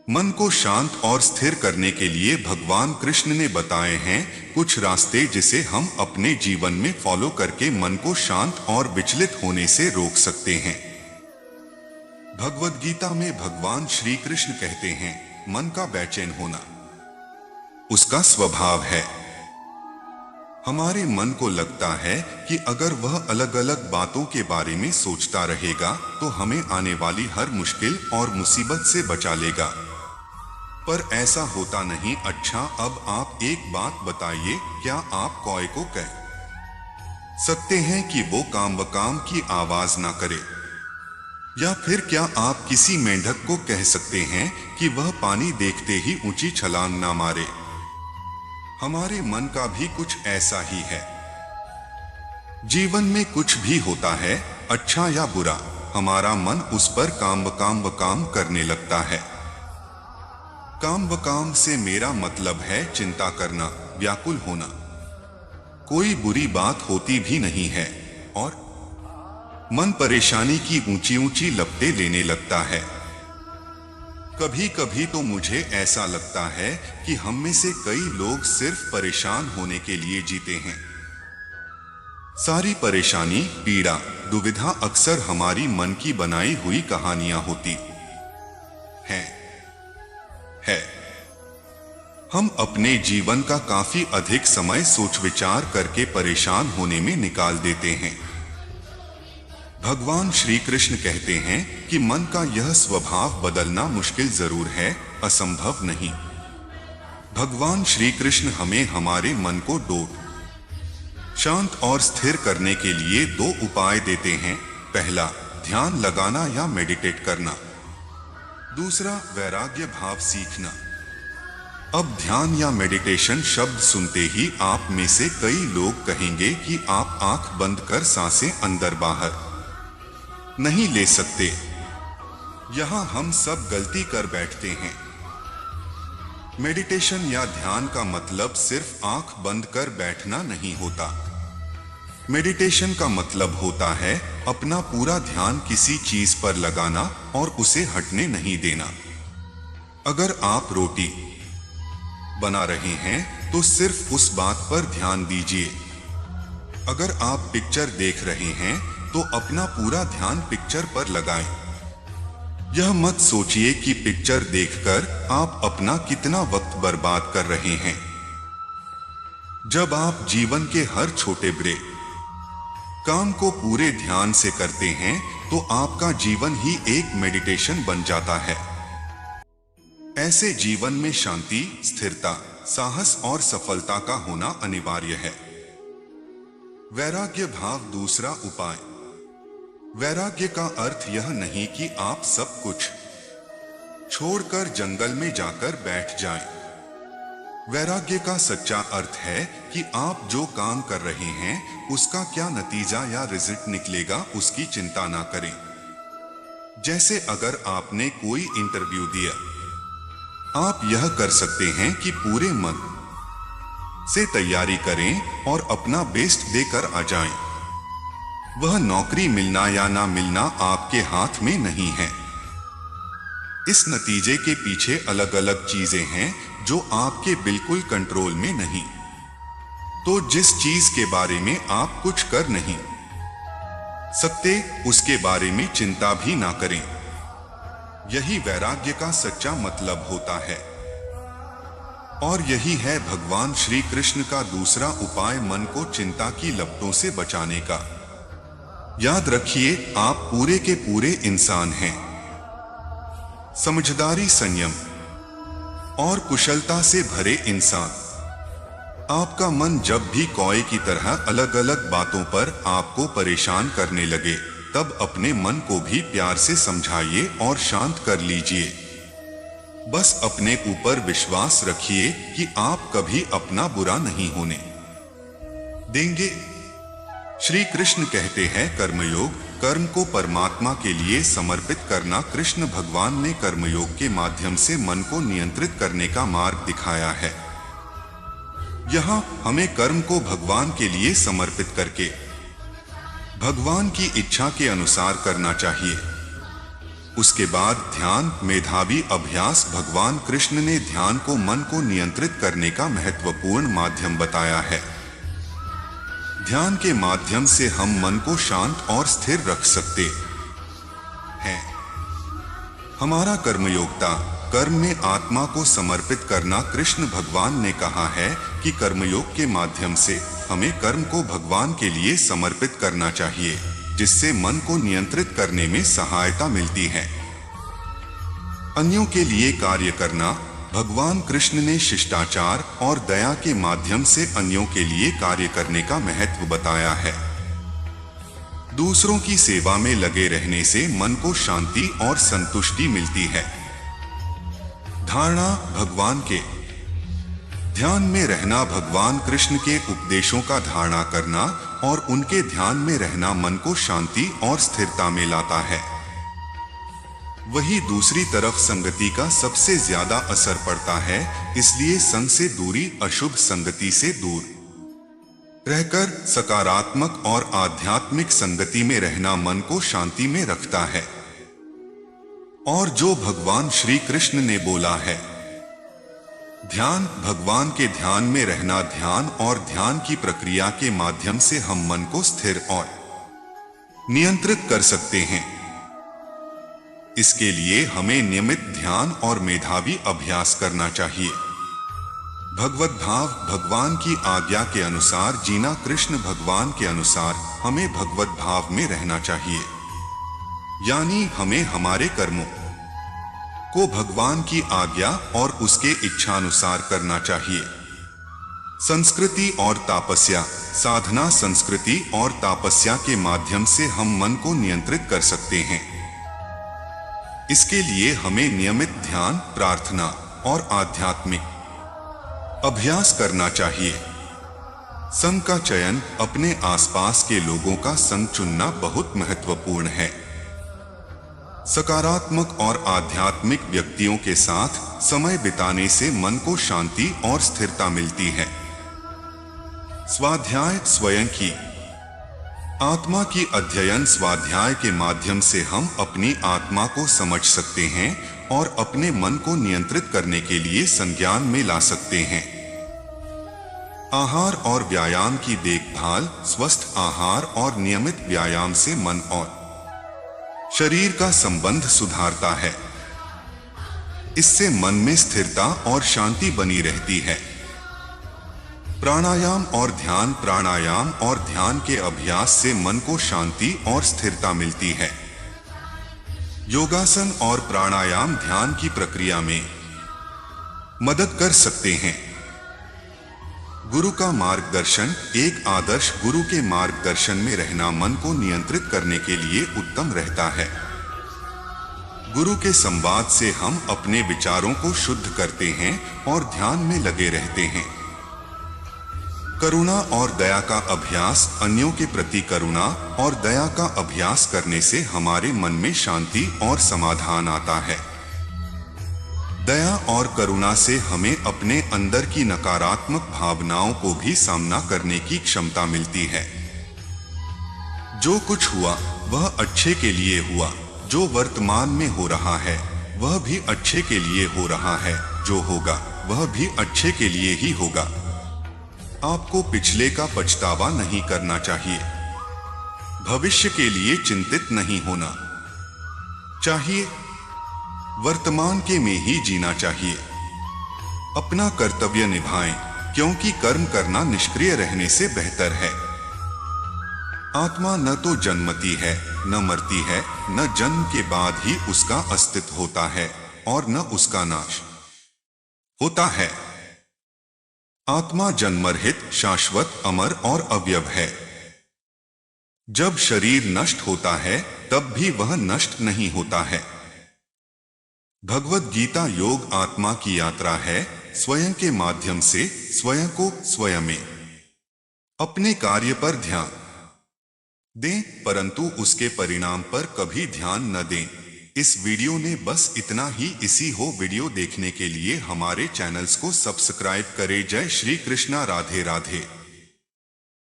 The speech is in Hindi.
मन को शांत और स्थिर करने के लिए भगवान कृष्ण ने बताए हैं कुछ रास्ते जिसे हम अपने जीवन में फॉलो करके मन को शांत और विचलित होने से रोक सकते हैं। भगवद गीता में भगवान श्री कृष्ण कहते हैं मन का बेचैन होना उसका स्वभाव है। हमारे मन को लगता है कि अगर वह अलग अलग बातों के बारे में सोचता रहेगा तो हमें आने वाली हर मुश्किल और मुसीबत से बचा लेगा, पर ऐसा होता नहीं। अच्छा, अब आप एक बात बताइए, क्या आप कौए को कह सकते हैं कि वो काम बकाम की आवाज ना करे? या फिर क्या आप किसी मेंढक को कह सकते हैं कि वह पानी देखते ही ऊंची छलांग ना मारे? हमारे मन का भी कुछ ऐसा ही है। जीवन में कुछ भी होता है, अच्छा या बुरा, हमारा मन उस पर काम करने लगता है। काम से मेरा मतलब है चिंता करना, व्याकुल होना। कोई बुरी बात होती भी नहीं है और मन परेशानी की ऊंची ऊंची लपटें लेने लगता है। कभी कभी तो मुझे ऐसा लगता है कि हम में से कई लोग सिर्फ परेशान होने के लिए जीते हैं। सारी परेशानी, पीड़ा, दुविधा अक्सर हमारी मन की बनाई हुई कहानियां होती है। हम अपने जीवन का काफी अधिक समय सोच विचार करके परेशान होने में निकाल देते हैं। भगवान श्री कृष्ण कहते हैं कि मन का यह स्वभाव बदलना मुश्किल जरूर है, असंभव नहीं। भगवान श्री कृष्ण हमें हमारे मन को शांत और स्थिर करने के लिए दो उपाय देते हैं। पहला, ध्यान लगाना या मेडिटेट करना। दूसरा, वैराग्य भाव सीखना। अब ध्यान या मेडिटेशन शब्द सुनते ही आप में से कई लोग कहेंगे कि आप आंख बंद कर सांसें अंदर बाहर नहीं ले सकते। यहां हम सब गलती कर बैठते हैं। मेडिटेशन या ध्यान का मतलब सिर्फ आंख बंद कर बैठना नहीं होता। मेडिटेशन का मतलब होता है अपना पूरा ध्यान किसी चीज पर लगाना और उसे हटने नहीं देना। अगर आप रोटी बना रहे हैं तो सिर्फ उस बात पर ध्यान दीजिए। अगर आप पिक्चर देख रहे हैं तो अपना पूरा ध्यान पिक्चर पर लगाएं। यह मत सोचिए कि पिक्चर देखकर आप अपना कितना वक्त बर्बाद कर रहे हैं। जब आप जीवन के हर छोटे बड़े काम को पूरे ध्यान से करते हैं तो आपका जीवन ही एक मेडिटेशन बन जाता है। ऐसे जीवन में शांति, स्थिरता, साहस और सफलता का होना अनिवार्य है। वैराग्य भाव दूसरा उपाय। वैराग्य का अर्थ यह नहीं कि आप सब कुछ छोड़कर जंगल में जाकर बैठ जाएं। वैराग्य का सच्चा अर्थ है कि आप जो काम कर रहे हैं उसका क्या नतीजा या रिजल्ट निकलेगा उसकी चिंता ना करें। जैसे अगर आपने कोई इंटरव्यू दिया, आप यह कर सकते हैं कि पूरे मन से तैयारी करें और अपना बेस्ट देकर आ जाएं। वह नौकरी मिलना या ना मिलना आपके हाथ में नहीं है। इस नतीजे के पीछे अलग अलग चीजें हैं जो आपके बिल्कुल कंट्रोल में नहीं। तो जिस चीज के बारे में आप कुछ कर नहीं सकते उसके बारे में चिंता भी ना करें। यही वैराग्य का सच्चा मतलब होता है। और यही है भगवान श्री कृष्ण का दूसरा उपाय मन को चिंता की लपटों से बचाने का। याद रखिए, आप पूरे के पूरे इंसान हैं। समझदारी, संयम और कुशलता से भरे इंसान। आपका मन जब भी कौए की तरह अलग अलग बातों पर आपको परेशान करने लगे तब अपने मन को भी प्यार से समझाइए और शांत कर लीजिए। बस अपने ऊपर विश्वास रखिए कि आप कभी अपना बुरा नहीं होने देंगे। श्री कृष्ण कहते हैं कर्मयोग, कर्म को परमात्मा के लिए समर्पित करना। कृष्ण भगवान ने कर्मयोग के माध्यम से मन को नियंत्रित करने का मार्ग दिखाया है। यहाँ हमें कर्म को भगवान के लिए समर्पित करके भगवान की इच्छा के अनुसार करना चाहिए। उसके बाद ध्यान मेधावी अभ्यास। भगवान कृष्ण ने ध्यान को मन को नियंत्रित करने का महत्वपूर्ण माध्यम बताया है। ध्यान के माध्यम से हम मन को शांत और स्थिर रख सकते हैं। हमारा कर्मयोग्यता, कर्म में आत्मा को समर्पित करना। कृष्ण भगवान ने कहा है कि कर्मयोग के माध्यम से हमें कर्म को भगवान के लिए समर्पित करना चाहिए, जिससे मन को नियंत्रित करने में सहायता मिलती है। अन्यों के लिए कार्य करना। भगवान कृष्ण ने शिष्टाचार और दया के माध्यम से अन्यों के लिए कार्य करने का महत्व बताया है। दूसरों की सेवा में लगे रहने से मन को शांति और संतुष्टि मिलती है। धारणा, भगवान के ध्यान में रहना। भगवान कृष्ण के उपदेशों का धारणा करना और उनके ध्यान में रहना मन को शांति और स्थिरता में लाता है। वही दूसरी तरफ संगति का सबसे ज्यादा असर पड़ता है, इसलिए संग से दूरी, अशुभ संगति से दूर रहकर सकारात्मक और आध्यात्मिक संगति में रहना मन को शांति में रखता है। और जो भगवान श्री कृष्ण ने बोला है, ध्यान, भगवान के ध्यान में रहना। ध्यान और ध्यान की प्रक्रिया के माध्यम से हम मन को स्थिर और नियंत्रित कर सकते हैं। इसके लिए हमें नियमित ध्यान और मेधावी अभ्यास करना चाहिए। भगवत भाव, भगवान की आज्ञा के अनुसार जीना। कृष्ण भगवान के अनुसार हमें भगवत भाव में रहना चाहिए, यानी हमें हमारे कर्मों को भगवान की आज्ञा और उसके इच्छानुसार करना चाहिए। संस्कृति और तपस्या, साधना। संस्कृति और तपस्या के माध्यम से हम मन को नियंत्रित कर सकते हैं। इसके लिए हमें नियमित ध्यान, प्रार्थना और आध्यात्मिक अभ्यास करना चाहिए। संग का चयन, अपने आसपास के लोगों का संग चुनना बहुत महत्वपूर्ण है। सकारात्मक और आध्यात्मिक व्यक्तियों के साथ समय बिताने से मन को शांति और स्थिरता मिलती है। स्वाध्याय, स्वयं की आत्मा की अध्ययन। स्वाध्याय के माध्यम से हम अपनी आत्मा को समझ सकते हैं और अपने मन को नियंत्रित करने के लिए संज्ञान में ला सकते हैं। आहार और व्यायाम की देखभाल। स्वस्थ आहार और नियमित व्यायाम से मन और शरीर का संबंध सुधारता है। इससे मन में स्थिरता और शांति बनी रहती है। प्राणायाम और ध्यान। प्राणायाम और ध्यान के अभ्यास से मन को शांति और स्थिरता मिलती है। योगासन और प्राणायाम ध्यान की प्रक्रिया में मदद कर सकते हैं। गुरु का मार्गदर्शन। एक आदर्श गुरु के मार्गदर्शन में रहना मन को नियंत्रित करने के लिए उत्तम रहता है। गुरु के संवाद से हम अपने विचारों को शुद्ध करते हैं और ध्यान में लगे रहते हैं। करुणा और दया का अभ्यास। अन्यों के प्रति करुणा और दया का अभ्यास करने से हमारे मन में शांति और समाधान आता है। दया और करुणा से हमें अपने अंदर की नकारात्मक भावनाओं को भी सामना करने की क्षमता मिलती है। जो कुछ हुआ वह अच्छे के लिए हुआ। जो वर्तमान में हो रहा है वह भी अच्छे के लिए हो रहा है। जो होगा वह भी अच्छे के लिए ही होगा। आपको पिछले का पछतावा नहीं करना चाहिए। भविष्य के लिए चिंतित नहीं होना चाहिए। वर्तमान के में ही जीना चाहिए। अपना कर्तव्य निभाएं, क्योंकि कर्म करना निष्क्रिय रहने से बेहतर है। आत्मा न तो जन्मती है न मरती है, न जन्म के बाद ही उसका अस्तित्व होता है और न उसका नाश होता है। आत्मा जन्मरहित, शाश्वत, अमर और अव्यव है। जब शरीर नष्ट होता है तब भी वह नष्ट नहीं होता है। भगवद गीता योग आत्मा की यात्रा है। स्वयं के माध्यम से स्वयं को स्वयं में अपने कार्य पर ध्यान दें, परंतु उसके परिणाम पर कभी ध्यान न दें। इस वीडियो ने बस इतना ही। इसी हो वीडियो देखने के लिए हमारे चैनल्स को सब्सक्राइब करें। जय श्री कृष्णा। राधे राधे।